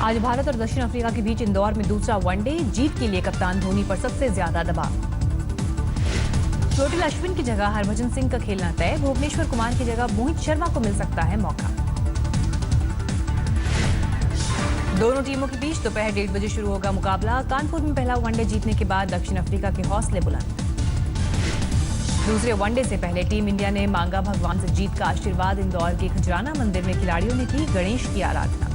आज भारत और दक्षिण अफ्रीका के बीच इंदौर में दूसरा वनडे। जीत के लिए कप्तान धोनी पर सबसे ज्यादा दबाव। चोटिल अश्विन की जगह हरभजन सिंह का खेलना तय। भुवनेश्वर कुमार की जगह मोहित शर्मा को मिल सकता है मौका। दोनों टीमों के बीच दोपहर 1:30 बजे शुरू होगा मुकाबला। कानपुर में पहला वनडे जीतने के बाद दक्षिण अफ्रीका के हौसले बुलंद। दूसरे वनडे से पहले टीम इंडिया ने मांगा भगवान से जीत का आशीर्वाद। इंदौर के खजराना मंदिर में खिलाड़ियों ने की गणेश की आराधना।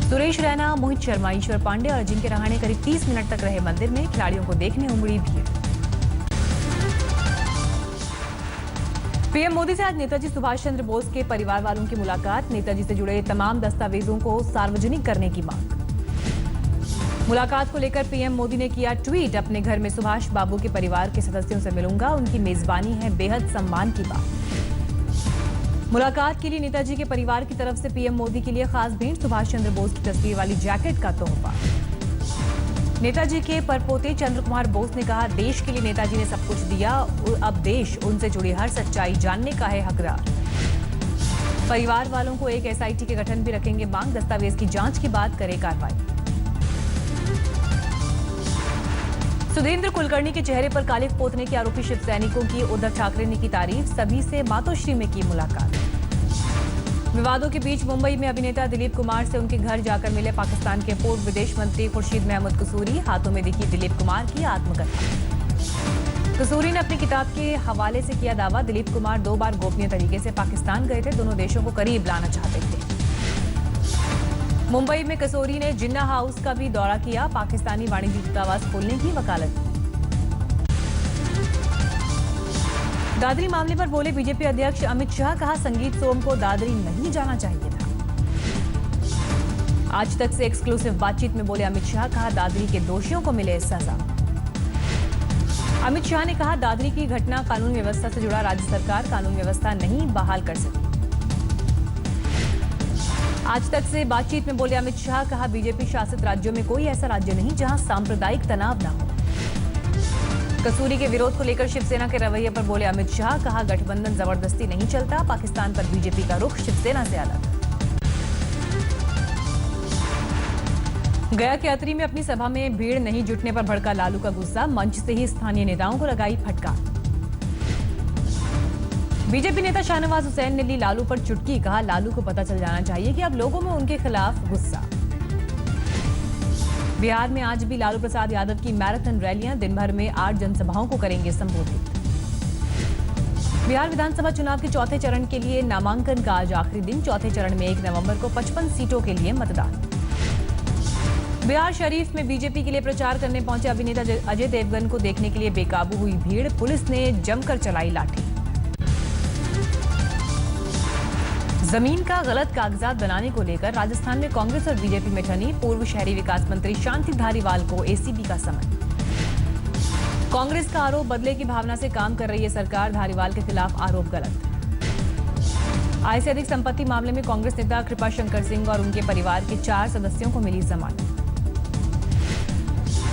सुरेश रैना, मोहित शर्मा, ईश्वर पांडे और अजिंक्य रहाणे करीब 30 मिनट तक रहे मंदिर में। खिलाड़ियों को देखने उमड़ी भीड़। पीएम मोदी से आज नेताजी सुभाष चंद्र बोस के परिवार वालों की मुलाकात। नेताजी से जुड़े तमाम दस्तावेजों को सार्वजनिक करने की मांग। मुलाकात को लेकर पीएम मोदी ने किया ट्वीट। अपने घर में सुभाष बाबू के परिवार के सदस्यों से मिलूंगा, उनकी मेजबानी है बेहद सम्मान की बात। मुलाकात के लिए नेताजी के परिवार की तरफ से पीएम मोदी के लिए खास भेंट। सुभाष चंद्र बोस की तस्वीर वाली जैकेट का तोहफा। नेताजी के परपोते चंद्र कुमार बोस ने कहा, देश के लिए नेताजी ने सब कुछ दिया, अब देश उनसे जुड़ी हर सच्चाई जानने का है हकदार। परिवार वालों को एक एसआईटी के गठन भी रखेंगे मांग। दस्तावेज की जांच के बाद करे कार्रवाई। सुधींद्र कुलकर्णी के चेहरे पर कालिख पोतने के आरोपी शिव सैनिकों की उद्धव ठाकरे ने की तारीफ। सभी से मातोश्री में की मुलाकात। विवादों के बीच मुंबई में अभिनेता दिलीप कुमार से उनके घर जाकर मिले पाकिस्तान के पूर्व विदेश मंत्री खुर्शीद महमूद कसूरी। हाथों में दिखी दिलीप कुमार की आत्मकथा। कसूरी ने अपनी किताब के हवाले से किया दावा। दिलीप कुमार 2 बार गोपनीय तरीके से पाकिस्तान गए थे। दोनों देशों को करीब लाना चाहते थे। मुंबई में कसूरी ने जिन्ना हाउस का भी दौरा किया। पाकिस्तानी वाणिज्य दूतावास खोलने की वकालत। दादरी मामले पर बोले बीजेपी अध्यक्ष अमित शाह। कहा, संगीत सोम को दादरी नहीं जाना चाहिए था। आज तक से एक्सक्लूसिव बातचीत में बोले अमित शाह। कहा, दादरी के दोषियों को मिले सजा। अमित शाह ने कहा, दादरी की घटना कानून व्यवस्था से जुड़ा। राज्य सरकार कानून व्यवस्था नहीं बहाल कर सकती। आज तक से बातचीत में बोले अमित शाह। कहा, बीजेपी शासित राज्यों में कोई ऐसा राज्य नहीं जहां सांप्रदायिक तनाव न हो। कसूरी के विरोध को लेकर शिवसेना के रवैये पर बोले अमित शाह। कहा, गठबंधन जबरदस्ती नहीं चलता। पाकिस्तान पर बीजेपी का रुख शिवसेना से अलग। गया के अतरी में अपनी सभा में भीड़ नहीं जुटने पर भड़का लालू का गुस्सा। मंच से ही स्थानीय नेताओं को लगाई फटकार। बीजेपी नेता शाहनवाज हुसैन ने ली लालू पर चुटकी। कहा, लालू को पता चल जाना चाहिए कि अब लोगों में उनके खिलाफ गुस्सा। बिहार में आज भी लालू प्रसाद यादव की मैराथन रैलियां। दिन भर में 8 जनसभाओं को करेंगे संबोधित। बिहार विधानसभा चुनाव के चौथे चरण के लिए नामांकन का आज आखिरी दिन। चौथे चरण में 1 नवंबर को 55 सीटों के लिए मतदान। बिहार शरीफ में बीजेपी के लिए प्रचार करने पहुंचे अभिनेता अजय देवगन को देखने के लिए बेकाबू हुई भीड़। पुलिस ने जमकर चलाई लाठी। जमीन का गलत कागजात बनाने को लेकर राजस्थान में कांग्रेस और बीजेपी में ठनी। पूर्व शहरी विकास मंत्री शांति धारीवाल को एसीबी का समन। कांग्रेस का आरोप, बदले की भावना से काम कर रही है सरकार। धारीवाल के खिलाफ आरोप गलत। आय से अधिक संपत्ति मामले में कांग्रेस नेता कृपाशंकर सिंह और उनके परिवार के 4 सदस्यों को मिली जमानत।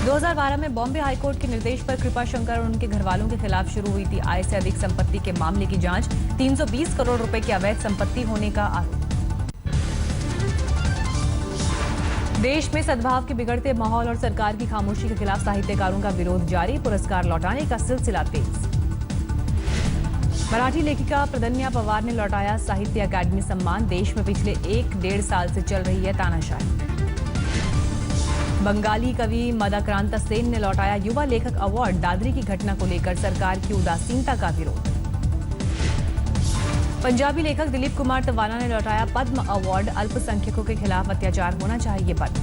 2012 में बॉम्बे हाईकोर्ट के निर्देश पर कृपाशंकर और उनके घरवालों के खिलाफ शुरू हुई थी आय से अधिक संपत्ति के मामले की जांच। 320 करोड़ रुपए की अवैध संपत्ति होने का आरोप। देश में सद्भाव के बिगड़ते माहौल और सरकार की खामोशी के खिलाफ साहित्यकारों का विरोध जारी। पुरस्कार लौटाने का सिलसिला तेज। मराठी लेखिका प्रदन्या पवार ने लौटाया साहित्य अकादमी सम्मान। देश में पिछले 1-1.5 साल से चल रही है तानाशाही। बंगाली कवि मदाक्रांता सेन ने लौटाया युवा लेखक अवार्ड। दादरी की घटना को लेकर सरकार की उदासीनता का विरोध। पंजाबी लेखक दिलीप कुमार तवाना ने लौटाया पद्म अवार्ड। अल्पसंख्यकों के खिलाफ अत्याचार होना चाहिए बंद।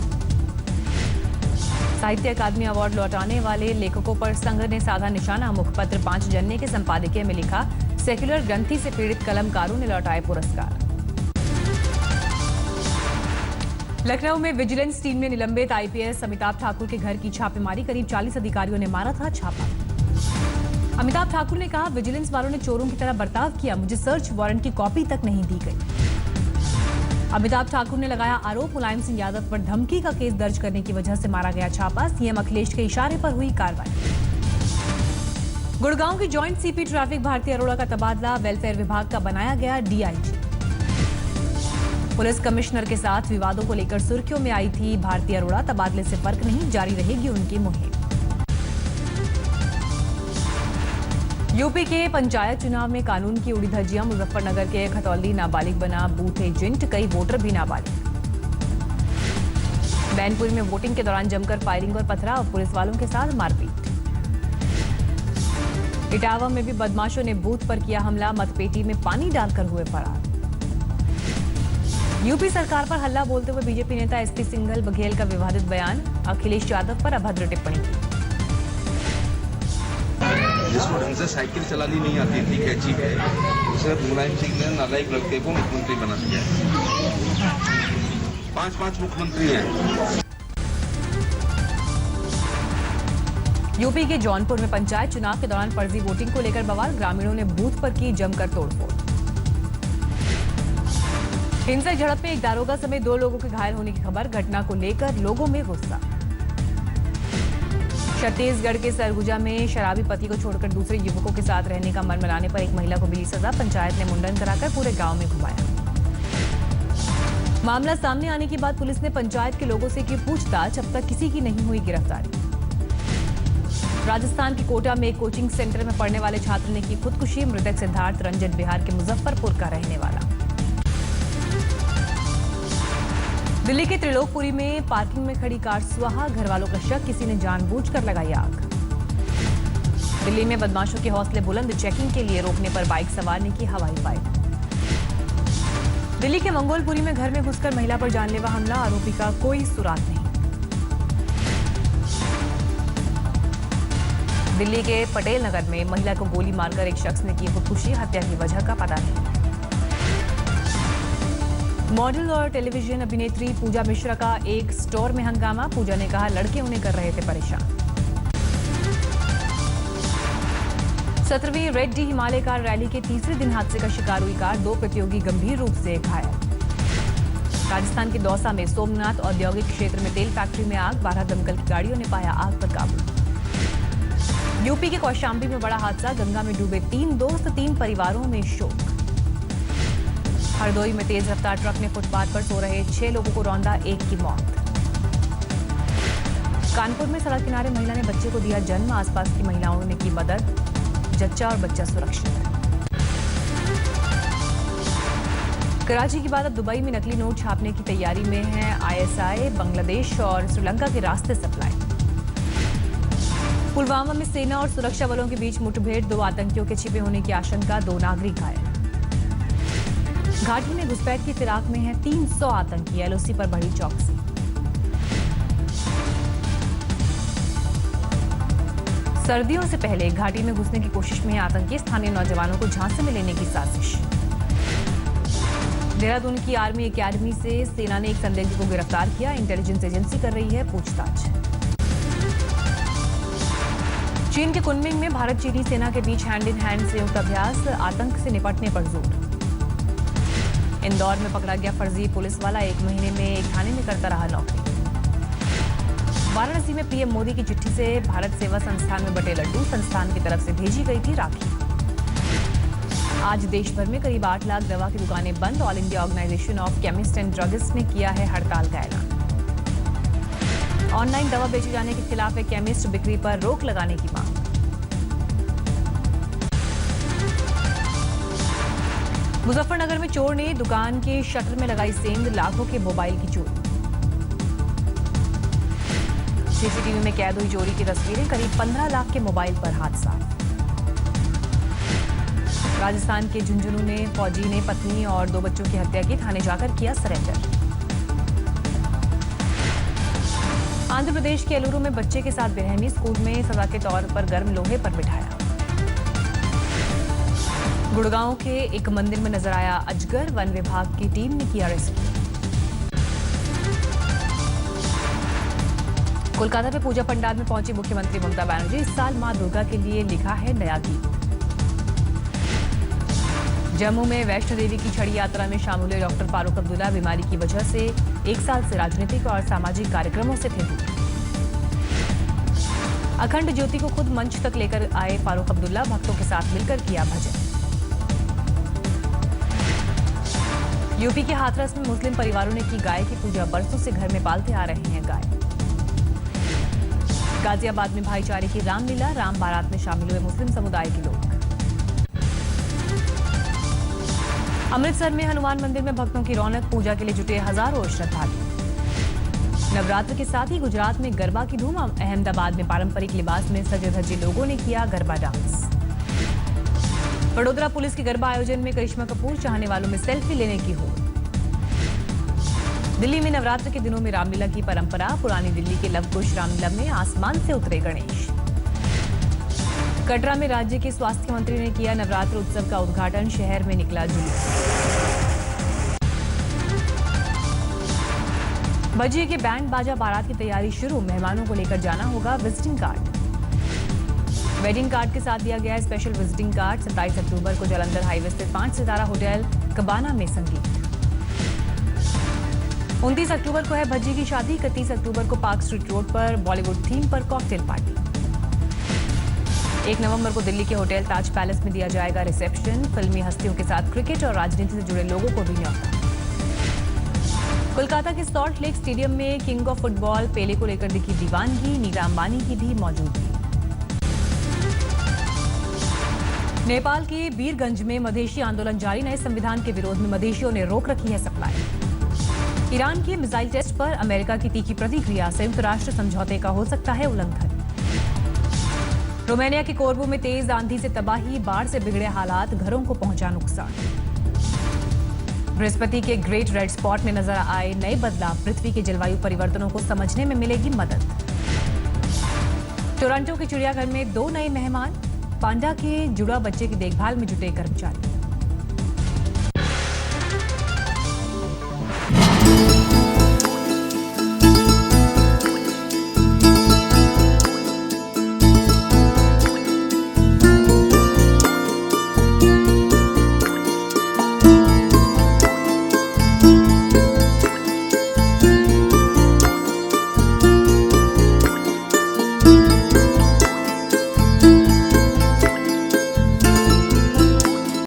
साहित्य अकादमी अवार्ड लौटाने वाले लेखकों पर संघ ने साधा निशाना। मुखपत्र 5 जनवरी के संपादकीय में लिखा, सेक्युलर ग्रंथि से पीड़ित कलमकारों ने लौटाए पुरस्कार। लखनऊ में विजिलेंस टीम ने निलंबित आईपीएस अमिताभ ठाकुर के घर की छापेमारी। करीब 40 अधिकारियों ने मारा था छापा। अमिताभ ठाकुर ने कहा, विजिलेंस वालों ने चोरों की तरह बर्ताव किया। मुझे सर्च वारंट की कॉपी तक नहीं दी गई। अमिताभ ठाकुर ने लगाया आरोप, मुलायम सिंह यादव पर धमकी का केस दर्ज करने की वजह से मारा गया छापा। सीएम अखिलेश के इशारे पर हुई कार्रवाई। गुड़गांव की joint CP traffic Bharti Arora का तबादला। वेलफेयर विभाग का बनाया गया डीआईजी। पुलिस कमिश्नर के साथ विवादों को लेकर सुर्खियों में आई थी भारती अरोड़ा। तबादले से फर्क नहीं, जारी रहेगी उनकी मुहिम। यूपी के पंचायत चुनाव में कानून की उड़ी धज्जियां। मुजफ्फरनगर के खतौली नाबालिग बना बूथ एजेंट, कई वोटर भी नाबालिग। मैनपुरी में वोटिंग के दौरान जमकर फायरिंग और पथराव, पुलिस वालों के साथ मारपीट। इटावा में भी बदमाशों ने बूथ पर किया हमला, मतपेटी में पानी डालकर हुए फरार। यूपी सरकार पर हल्ला बोलते हुए बीजेपी नेता एसपी सिंघल बघेल का विवादित बयान, अखिलेश यादव पर अभद्र टिप्पणी की। जिसको ढंग से साइकिल चलानी नहीं आती थी, कैची है, उसे मुलायम सिंह ने नालायक लड़के को मुख्यमंत्री बना दिया। 5 मुख्यमंत्री हैं। यूपी के जौनपुर में पंचायत चुनाव के दौरान फर्जी वोटिंग को लेकर बवाल, ग्रामीणों ने बूथ पर की जमकर तोड़फोड़। हिंसक झड़प में एक दारोगा समेत 2 लोगों के घायल होने की खबर, घटना को लेकर लोगों में गुस्सा। छत्तीसगढ़ के सरगुजा में शराबी पति को छोड़कर दूसरे युवकों के साथ रहने का मन मनाने पर एक महिला को मिली सजा, पंचायत ने मुंडन कराकर पूरे गांव में घुमाया। मामला सामने आने के बाद पुलिस ने पंचायत के लोगों से की पूछताछ, अब तक किसी की नहीं हुई गिरफ्तारी। राजस्थान के कोटा में एक कोचिंग सेंटर में पढ़ने वाले छात्र ने की खुदकुशी, मृतक सिद्धार्थ रंजन बिहार के मुजफ्फरपुर का रहने वाला। दिल्ली के त्रिलोकपुरी में पार्किंग में खड़ी कार स्वाहा, घर वालों का शक, किसी ने जानबूझकर लगाई आग। दिल्ली में बदमाशों के हौसले बुलंद, चेकिंग के लिए रोकने पर बाइक सवार ने की हवाई फायर। दिल्ली के मंगोलपुरी में घर में घुसकर महिला पर जानलेवा हमला, आरोपी का कोई सुराग नहीं। दिल्ली के पटेल नगर में महिला को गोली मारकर एक शख्स ने की खुदकुशी, हत्या की वजह का पता नहीं। मॉडल और टेलीविजन अभिनेत्री पूजा मिश्रा का एक स्टोर में हंगामा, पूजा ने कहा लड़के उन्हें कर रहे थे परेशान। 17वीं raid de Himalaya car rally के तीसरे दिन हादसे का शिकार हुई कार, 2 प्रतियोगी गंभीर रूप से घायल। राजस्थान के दौसा में सोमनाथ औद्योगिक क्षेत्र में तेल फैक्ट्री में आग, 12 दमकल की गाड़ियों ने पाया आग पर काबू। यूपी के कौशाम्बी में बड़ा हादसा, गंगा में डूबे 3 दोस्त, 3 परिवारों में शोक। हरदोई में तेज रफ्तार ट्रक ने फुटपाथ पर सो रहे 6 लोगों को रौंदा, 1 की मौत। कानपुर में सड़क किनारे महिला ने बच्चे को दिया जन्म, आसपास की महिलाओं ने की मदद, जच्चा और बच्चा सुरक्षित। कराची के बाद अब दुबई में नकली नोट छापने की तैयारी में है आईएसआई, बांग्लादेश और श्रीलंका के रास्ते सप्लाई। पुलवामा में सेना और सुरक्षा बलों के बीच मुठभेड़, 2 आतंकियों के छिपे होने की आशंका, 2 नागरिक घायल। घाटी में घुसपैठ की फिराक में है 300 आतंकी, एलओसी पर बढ़ी चौकसी। सर्दियों से पहले घाटी में घुसने की कोशिश में है आतंकी, स्थानीय नौजवानों को झांसे में लेने की साजिश। देहरादून की आर्मी एकेडमी से सेना ने एक संदिग्ध को गिरफ्तार किया, इंटेलिजेंस एजेंसी कर रही है पूछताछ। चीन के कुनमिंग में भारत चीनी सेना के बीच हैंड इन हैंड संयुक्त अभ्यास, आतंक से निपटने पर जोर। इंदौर में पकड़ा गया फर्जी पुलिस वाला, 1 महीने में एक थाने में करता रहा नौकरी। वाराणसी में पीएम मोदी की चिट्ठी से भारत सेवा संस्थान में बटे लड्डू, संस्थान की तरफ से भेजी गई थी राखी। आज देश भर में करीब 8 लाख दवा की दुकानें बंद, all India organisation of chemist and druggist ने किया है हड़ताल का ऐलान। ऑनलाइन दवा बेचे जाने के खिलाफ है केमिस्ट, बिक्री पर रोक लगाने की मांग। मुजफ्फरनगर में चोर ने दुकान के शटर में लगाई सेंध, लाखों के मोबाइल की चोरी। सीसीटीवी में कैद हुई चोरी की तस्वीरें, करीब 15 लाख के मोबाइल पर हाथ साफ। राजस्थान के झुंझुनू ने फौजी ने पत्नी और 2 बच्चों की हत्या की, थाने जाकर किया सरेंडर। आंध्र प्रदेश के एलुरु में बच्चे के साथ बेरहमी, स्कूल में सजा के तौर पर गर्म लोहे पर बिठाया। गुड़गांव के एक मंदिर में नजर आया अजगर, वन विभाग की टीम ने किया रेस्क्यू। कोलकाता में पूजा पंडाल में पहुंची मुख्यमंत्री ममता बनर्जी, इस साल मां दुर्गा के लिए लिखा है नया गीत। जम्मू में वैष्णो देवी की छड़ी यात्रा में शामिल हुए डॉक्टर फारूक अब्दुल्ला, बीमारी की वजह से 1 साल से राजनीतिक और सामाजिक कार्यक्रमों से थे दूर। अखंड ज्योति को खुद मंच तक लेकर आए फारूक अब्दुल्ला, भक्तों के साथ मिलकर किया भजन। यूपी के हाथरस में मुस्लिम परिवारों ने की गाय की पूजा। बरसों से घर में पालते आ रहे हैं गाय। गाजियाबाद में भाईचारे की रामलीला, राम बारात में शामिल हुए मुस्लिम समुदाय के लोग। अमृतसर में हनुमान मंदिर में भक्तों की रौनक, पूजा के लिए जुटे हजारों श्रद्धालु। नवरात्र के साथ ही गुजरात में गरबा की धूम। अहमदाबाद में पारंपरिक लिबास में सजे धजे लोगों ने किया गरबा डांस। वडोदरा पुलिस के गरबा आयोजन में करिश्मा कपूर, चाहने वालों में सेल्फी लेने की होड़। दिल्ली में नवरात्र के दिनों में रामलीला की परंपरा। पुरानी दिल्ली के लवकुश रामलीला में आसमान से उतरे गणेश। कटरा में राज्य के स्वास्थ्य मंत्री ने किया नवरात्र उत्सव का उद्घाटन। शहर में निकला जुलूस। बजिए के बैंड बाजा बारात की तैयारी शुरू। मेहमानों को लेकर जाना होगा विजिटिंग कार्ड। वेडिंग कार्ड के साथ दिया गया है स्पेशल विजिटिंग कार्ड। 27 अक्टूबर को जालंधर हाईवे स्थित 5 सितारा होटल कबाना में संगीत। 29 अक्टूबर को है भज्जी की शादी। 31 अक्टूबर को पार्क स्ट्रीट रोड पर बॉलीवुड थीम पर कॉकटेल पार्टी। 1 नवंबर को दिल्ली के होटल ताज पैलेस में दिया जाएगा रिसेप्शन। फिल्मी हस्तियों के साथ क्रिकेट और राजनीति से जुड़े लोगों को भी न्यौता। कोलकाता के सॉल्ट लेक स्टेडियम में किंग ऑफ फुटबॉल पेले को लेकर दिखी दीवानगी। नीला अंबानी की भी मौजूदगी। नेपाल के बीरगंज में मधेशी आंदोलन जारी। नए संविधान के विरोध में मधेशियों ने रोक रखी है सप्लाई। ईरान के मिसाइल टेस्ट पर अमेरिका की तीखी प्रतिक्रिया। संयुक्त राष्ट्र समझौते का हो सकता है उल्लंघन। रोमानिया के कोर्बू में तेज आंधी से तबाही, बाढ़ से बिगड़े हालात, घरों को पहुंचा नुकसान। बृहस्पति के ग्रेट रेड स्पॉट में नजर आए नए बदलाव। पृथ्वी के जलवायु परिवर्तनों को समझने में मिलेगी मदद। टोरंटो के चिड़ियाघर में 2 नए मेहमान। पांडा के जुड़ा बच्चे की देखभाल में जुटे कर्मचारी।